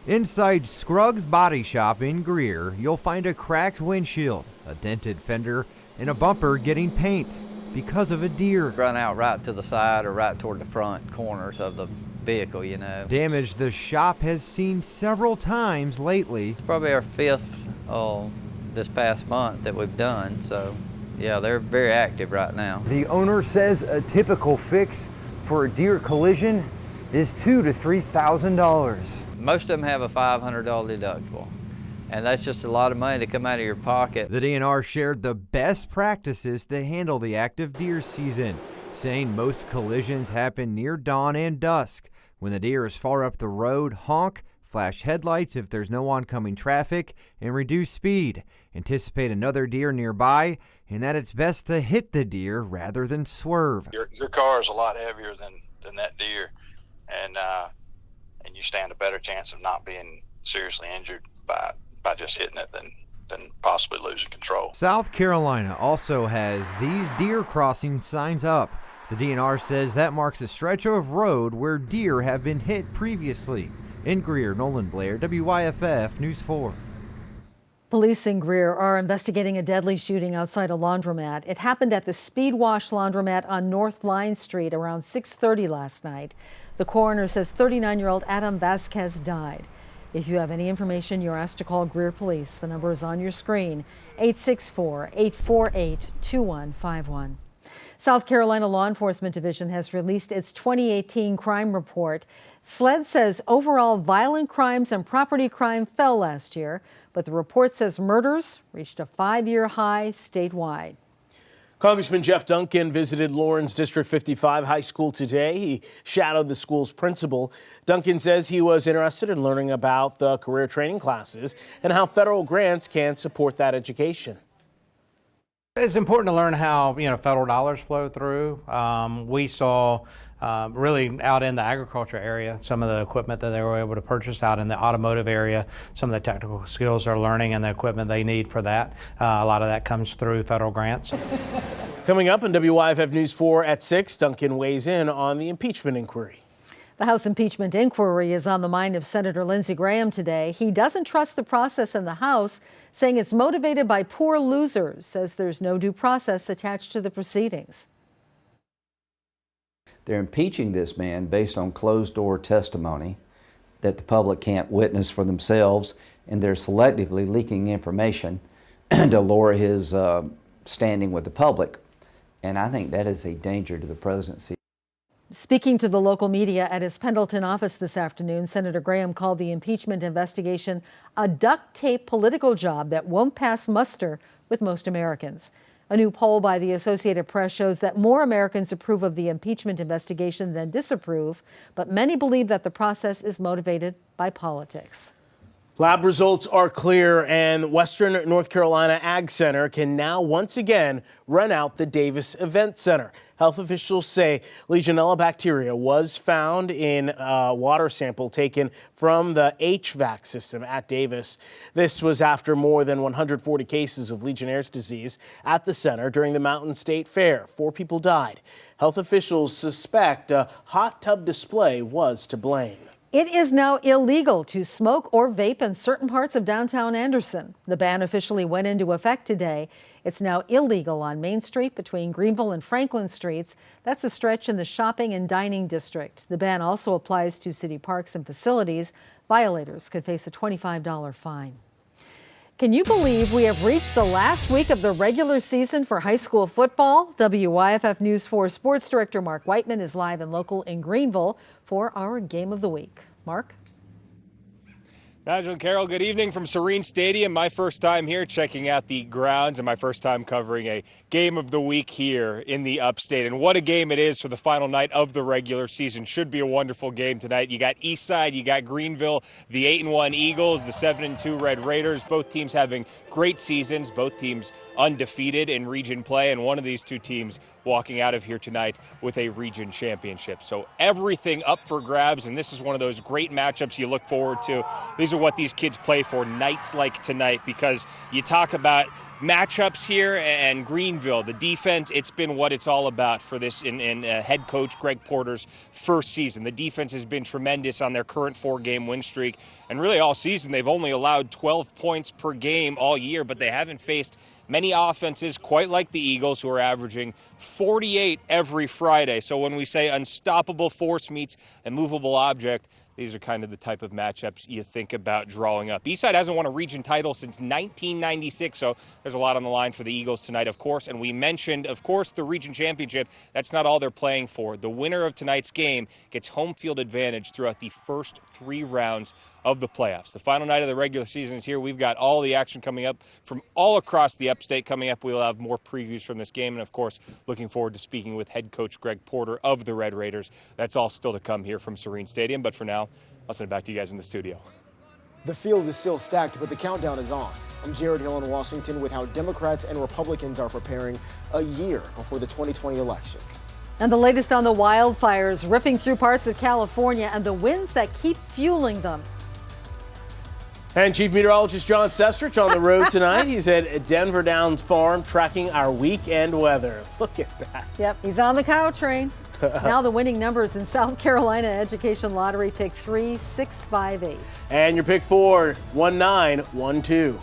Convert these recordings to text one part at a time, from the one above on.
Inside Scruggs Body Shop in Greer, you'll find a cracked windshield, a dented fender, and a bumper getting paint because of a deer. Run out right to the side or right toward the front corners of the vehicle, you know. Damage the shop has seen several times lately. It's probably our fifth this past month that we've done, so yeah, they're very active right now. The owner says a typical fix for a deer collision is $2,000 to $3,000. Most of them have a $500 deductible, and that's just a lot of money to come out of your pocket. The DNR shared the best practices to handle the active deer season, saying most collisions happen near dawn and dusk. When the deer is far up the road, honk, flash headlights if there's no oncoming traffic, and reduce speed. Anticipate another deer nearby, and that it's best to hit the deer rather than swerve. Your car is a lot heavier than that deer, and you stand a better chance of not being seriously injured by just hitting it than possibly losing control. South Carolina also has these deer crossing signs up. The DNR says that marks a stretch of road where deer have been hit previously. In Greer, Nolan Blair, WYFF News 4. Police in Greer are investigating a deadly shooting outside a laundromat. It happened at the Speedwash laundromat on North Line Street around 6:30 last night. The coroner says 39-year-old Adam Vasquez died. If you have any information, you're asked to call Greer Police. The number is on your screen, 864-848-2151. South Carolina Law Enforcement Division has released its 2018 crime report. SLED says overall violent crimes and property crime fell last year, but the report says murders reached a 5-year high statewide. Congressman Jeff Duncan visited Lawrence District 55 High School today. He shadowed the school's principal. Duncan says he was interested in learning about the career training classes and how federal grants can support that education. It's important to learn how federal dollars flow through. We saw really out in the agriculture area some of the equipment that they were able to purchase, out in the automotive area, some of the technical skills they're learning and the equipment they need for that. A lot of that comes through federal grants. Coming up on WYFF News 4 at 6, Duncan weighs in on the impeachment inquiry. The House impeachment inquiry is on the mind of Senator Lindsey Graham today. He doesn't trust the process in the House, saying it's motivated by poor losers, says there's no due process attached to the proceedings. They're impeaching this man based on closed-door testimony that the public can't witness for themselves, and they're selectively leaking information to lower his standing with the public. And I think that is a danger to the presidency. Speaking to the local media at his Pendleton office this afternoon, Senator Graham called the impeachment investigation a duct tape political job that won't pass muster with most Americans. A new poll by the Associated Press shows that more Americans approve of the impeachment investigation than disapprove, but many believe that the process is motivated by politics. Lab results are clear, and Western North Carolina Ag Center can now once again run out the Davis Event Center. Health officials say Legionella bacteria was found in a water sample taken from the HVAC system at Davis. This was after more than 140 cases of Legionnaire's disease at the center during the Mountain State Fair. 4 people died. Health officials suspect a hot tub display was to blame. It is now illegal to smoke or vape in certain parts of downtown Anderson. The ban officially went into effect today. It's now illegal on Main Street between Greenville and Franklin Streets. That's a stretch in the shopping and dining district. The ban also applies to city parks and facilities. Violators could face a $25 fine. Can you believe we have reached the last week of the regular season for high school football? WYFF News 4 Sports Director Mark Whiteman is live and local in Greenville for our Game of the Week. Mark? Nigel and Carol, good evening from Serene Stadium. My first time here checking out the grounds and my first time covering a Game of the Week here in the Upstate. And what a game it is for the final night of the regular season. Should be a wonderful game tonight. You got Eastside, you got Greenville, the 8-1 Eagles, the 7-2 Red Raiders. Both teams having great seasons, both teams undefeated in region play, and one of these two teams walking out of here tonight with a region championship. So everything up for grabs, and this is one of those great matchups you look forward to. These are what these kids play for nights like tonight, because you talk about matchups here, and Greenville, the defense, it's been what it's all about for this in head coach Greg Porter's first season. The defense has been tremendous on their current 4-game win streak, and really all season they've only allowed 12 points per game all year, but they haven't faced many offenses quite like the Eagles, who are averaging 48 every Friday. So when we say unstoppable force meets immovable object, these are kind of the type of matchups you think about drawing up. Eastside hasn't won a region title since 1996, so there's a lot on the line for the Eagles tonight, of course. And we mentioned, of course, the region championship. That's not all they're playing for. The winner of tonight's game gets home field advantage throughout the first 3 rounds of the playoffs. The final night of the regular season is here. We've got all the action coming up from all across the upstate coming up. We'll have more previews from this game, and of course, looking forward to speaking with head coach Greg Porter of the Red Raiders. That's all still to come here from Serene Stadium, but for now, I'll send it back to you guys in the studio. The field is still stacked, but the countdown is on. I'm Jared Hill in Washington with how Democrats and Republicans are preparing a year before the 2020 election. And the latest on the wildfires ripping through parts of California and the winds that keep fueling them. And Chief Meteorologist John Sestrich on the road tonight. He's at Denver Downs Farm tracking our weekend weather. Look at that. Yep, he's on the cow train. Now the winning numbers in South Carolina Education Lottery, pick 3, 6, 5, 8. And your pick 4, 1, 9, 1, 2.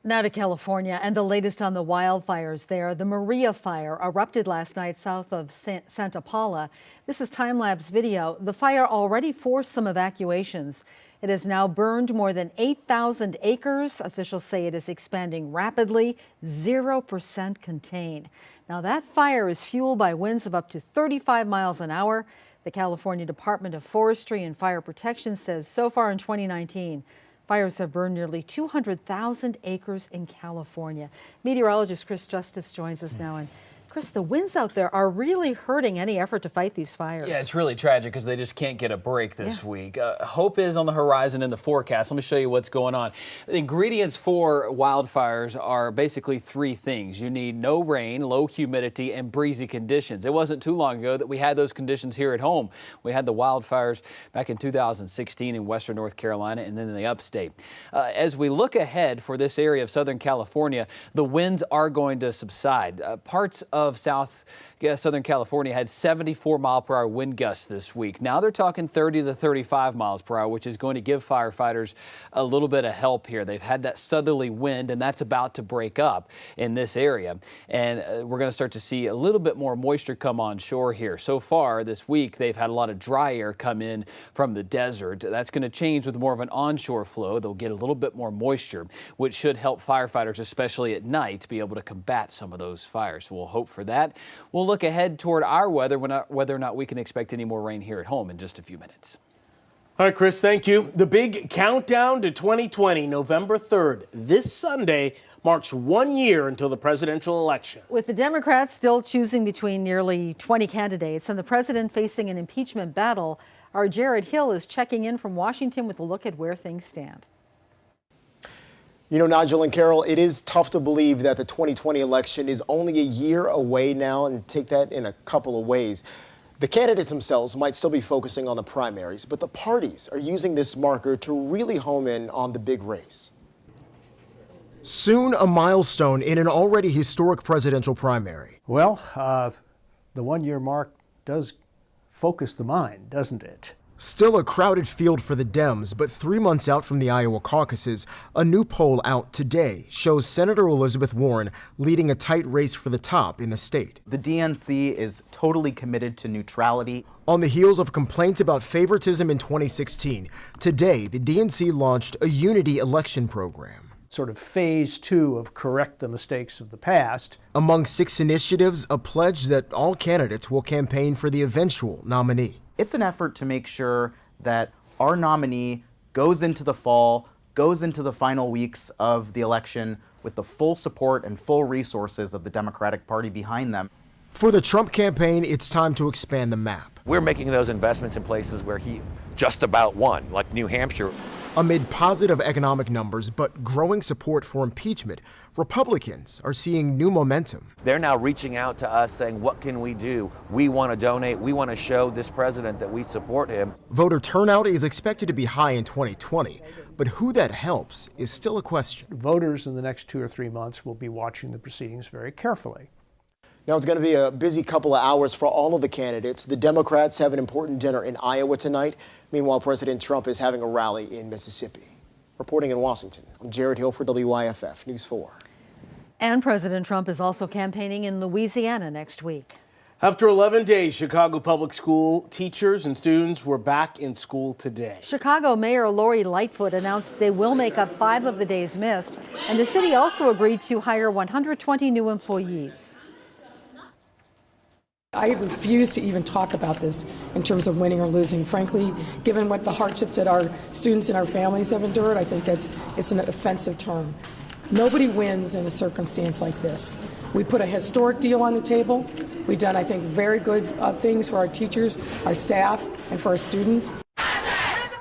Now to California and the latest on the wildfires there. The Maria fire erupted last night south of Santa Paula. This is time-lapse video. The fire already forced some evacuations. It has now burned more than 8,000 acres. Officials say it is expanding rapidly, 0% contained. Now that fire is fueled by winds of up to 35 miles an hour. The California Department of Forestry and Fire Protection says so far in 2019, fires have burned nearly 200,000 acres in California. Meteorologist Chris Justice joins us now. And Chris, the winds out there are really hurting any effort to fight these fires. Yeah, it's really tragic because they just can't get a break this week. Hope is on the horizon in the forecast. Let me show you what's going on. The ingredients for wildfires are basically three things. You need no rain, low humidity, and breezy conditions. It wasn't too long ago that we had those conditions here at home. We had the wildfires back in 2016 in western North Carolina and then in the upstate. As we look ahead for this area of Southern California, the winds are going to subside. Parts of Southern California had 74-mile-per-hour wind gusts this week. Now they're talking 30 to 35 miles per hour, which is going to give firefighters a little bit of help here. They've had that southerly wind, and that's about to break up in this area. And we're going to start to see a little bit more moisture come on shore here. So far this week, they've had a lot of dry air come in from the desert. That's going to change with more of an onshore flow. They'll get a little bit more moisture, which should help firefighters, especially at night, to be able to combat some of those fires. So we'll hope for that. We'll look ahead toward our weather, whether or not we can expect any more rain here at home in just a few minutes. All right, Chris, thank you. The big countdown to 2020, November 3rd, this Sunday, marks 1 year until the presidential election. With the Democrats still choosing between nearly 20 candidates and the president facing an impeachment battle, our Jared Hill is checking in from Washington with a look at where things stand. You know, Nigel and Carol, it is tough to believe that the 2020 election is only a year away now, and take that in a couple of ways. The candidates themselves might still be focusing on the primaries, but the parties are using this marker to really home in on the big race. Soon a milestone in an already historic presidential primary. Well, the 1 year mark does focus the mind, doesn't it? Still a crowded field for the Dems, but 3 months out from the Iowa caucuses, a new poll out today shows Senator Elizabeth Warren leading a tight race for the top in the state. The DNC is totally committed to neutrality. On the heels of complaints about favoritism in 2016, today the DNC launched a unity election program. Sort of phase 2 of correct the mistakes of the past. Among 6 initiatives, a pledge that all candidates will campaign for the eventual nominee. It's an effort to make sure that our nominee goes into the fall, goes into the final weeks of the election with the full support and full resources of the Democratic Party behind them. For the Trump campaign, it's time to expand the map. We're making those investments in places where he just about won, like New Hampshire. Amid positive economic numbers but growing support for impeachment, Republicans are seeing new momentum. They're now reaching out to us saying, what can we do? We want to donate. We want to show this president that we support him. Voter turnout is expected to be high in 2020, but who that helps is still a question. Voters in the next 2 or 3 months will be watching the proceedings very carefully. Now it's going to be a busy couple of hours for all of the candidates. The Democrats have an important dinner in Iowa tonight. Meanwhile, President Trump is having a rally in Mississippi. Reporting in Washington, I'm Jared Hill for WYFF News 4. And President Trump is also campaigning in Louisiana next week. After 11 days, Chicago Public School teachers and students were back in school today. Chicago Mayor Lori Lightfoot announced they will make up 5 of the days missed, and the city also agreed to hire 120 new employees. I refuse to even talk about this in terms of winning or losing. Frankly, given what the hardships that our students and our families have endured, I think it's an offensive term. Nobody wins in a circumstance like this. We put a historic deal on the table. We've done, I think, very good things for our teachers, our staff, and for our students.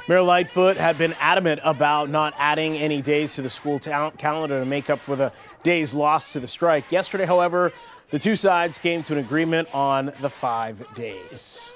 Mayor Lightfoot had been adamant about not adding any days to the school calendar to make up for the days lost to the strike. Yesterday, however, the two sides came to an agreement on the 5 days.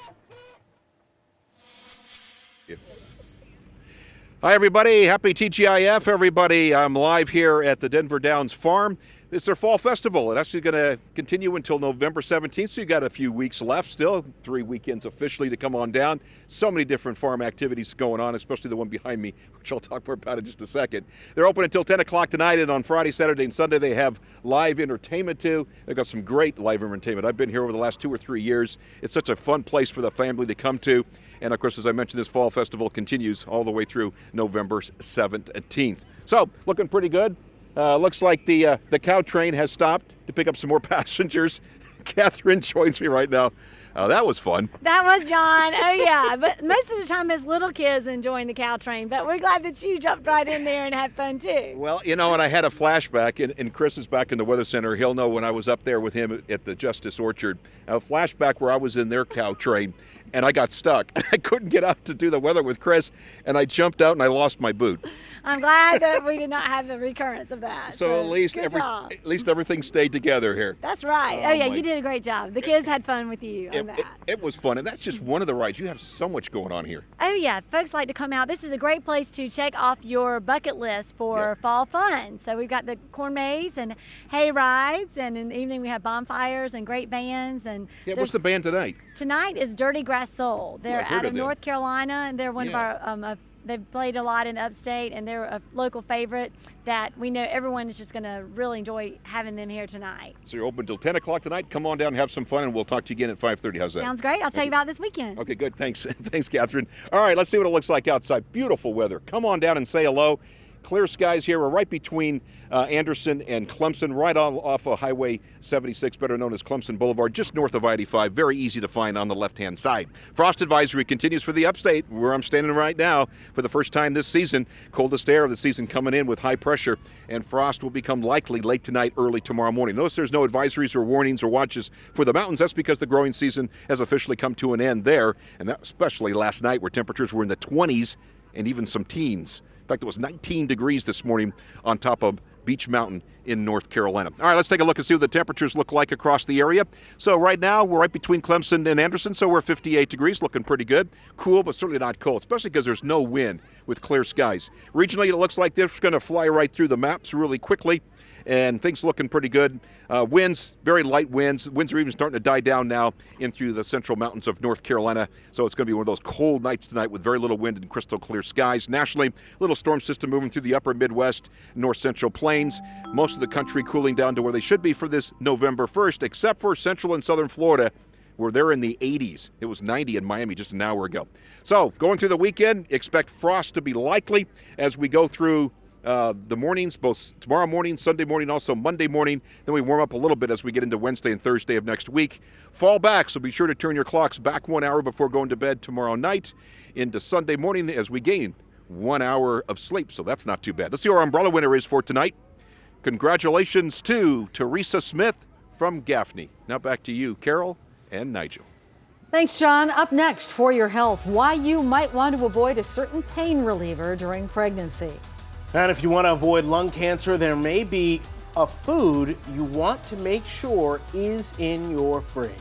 Hi, everybody. Happy TGIF, everybody. I'm live here at the Denver Downs Farm. It's their fall festival. It's actually going to continue until November 17th, so you got a few weeks left still, 3 weekends officially to come on down. So many different farm activities going on, especially the one behind me, which I'll talk more about in just a second. They're open until 10 o'clock tonight, and on Friday, Saturday, and Sunday they have live entertainment too. They've got some great live entertainment. I've been here over the last 2 or 3 years. It's such a fun place for the family to come to. And of course, as I mentioned, this fall festival continues all the way through November 17th. So, looking pretty good. Looks like the cow train has stopped to pick up some more passengers. Catherine joins me right now. That was fun. That was John. Oh, yeah. But most of the time it's little kids enjoying the Caltrain. But we're glad that you jumped right in there and had fun, too. Well, you know, and I had a flashback, and Chris is back in the Weather Center. He'll know when I was up there with him at the Justice Orchard, a flashback where I was in their Caltrain, and I got stuck. I couldn't get out to do the weather with Chris, and I jumped out and I lost my boot. I'm glad that we did not have the recurrence of that. So at least everything stayed together here. That's right. Oh, yeah, you did a great job. The kids had fun with you on that. It was fun, and that's just one of the rides. You have so much going on here. Oh, yeah. Folks like to come out. This is a great place to check off your bucket list for fall fun. So we've got the corn maze and hay rides, and in the evening we have bonfires and great bands. And what's the band tonight? Tonight is Dirty Grass Soul. They're out of North Carolina, and they're one of our they've played a lot in the upstate, and they're a local favorite that we know everyone is just going to really enjoy having them here tonight. So you're open till 10 o'clock tonight. Come on down and have some fun, and we'll talk to you again at 5:30. How's that? Sounds great. I'll tell you about this weekend. Okay, good. Thanks. Thanks, Catherine. All right, let's see what it looks like outside. Beautiful weather. Come on down and say hello. Clear skies here. We're right between Anderson and Clemson, right off of Highway 76, better known as Clemson Boulevard, just north of I-85. Very easy to find on the left-hand side. Frost advisory continues for the upstate, where I'm standing right now for the first time this season. Coldest air of the season coming in with high pressure, and frost will become likely late tonight, early tomorrow morning. Notice there's no advisories or warnings or watches for the mountains. That's because the growing season has officially come to an end there, and that especially last night where temperatures were in the 20s and even some teens. In fact, it was 19 degrees this morning on top of Beech Mountain in North Carolina. All right, let's take a look and see what the temperatures look like across the area. So right now, we're right between Clemson and Anderson, so we're 58 degrees, looking pretty good. Cool, but certainly not cold, especially because there's no wind with clear skies. Regionally, it looks like this is going to fly right through the maps really quickly, and things looking pretty good. Winds, very light winds. Winds are even starting to die down now in through the central mountains of North Carolina. So it's going to be one of those cold nights tonight with very little wind and crystal clear skies. Nationally, a little storm system moving through the upper Midwest, north central plains. Most of the country cooling down to where they should be for this November 1st, except for central and southern Florida, where they're in the 80s. It was 90 in Miami just an hour ago. So going through the weekend, expect frost to be likely as we go through the mornings, both tomorrow morning, Sunday morning, also Monday morning. Then we warm up a little bit as we get into Wednesday and Thursday of next week. Fall back, so be sure to turn your clocks back 1 hour before going to bed tomorrow night into Sunday morning as we gain 1 hour of sleep. So that's not too bad. Let's see who our umbrella winner is for tonight. Congratulations to Teresa Smith from Gaffney. Now back to you, Carol and Nigel. Thanks, John. Up next, for your health, why you might want to avoid a certain pain reliever during pregnancy. And if you want to avoid lung cancer, there may be a food you want to make sure is in your fridge.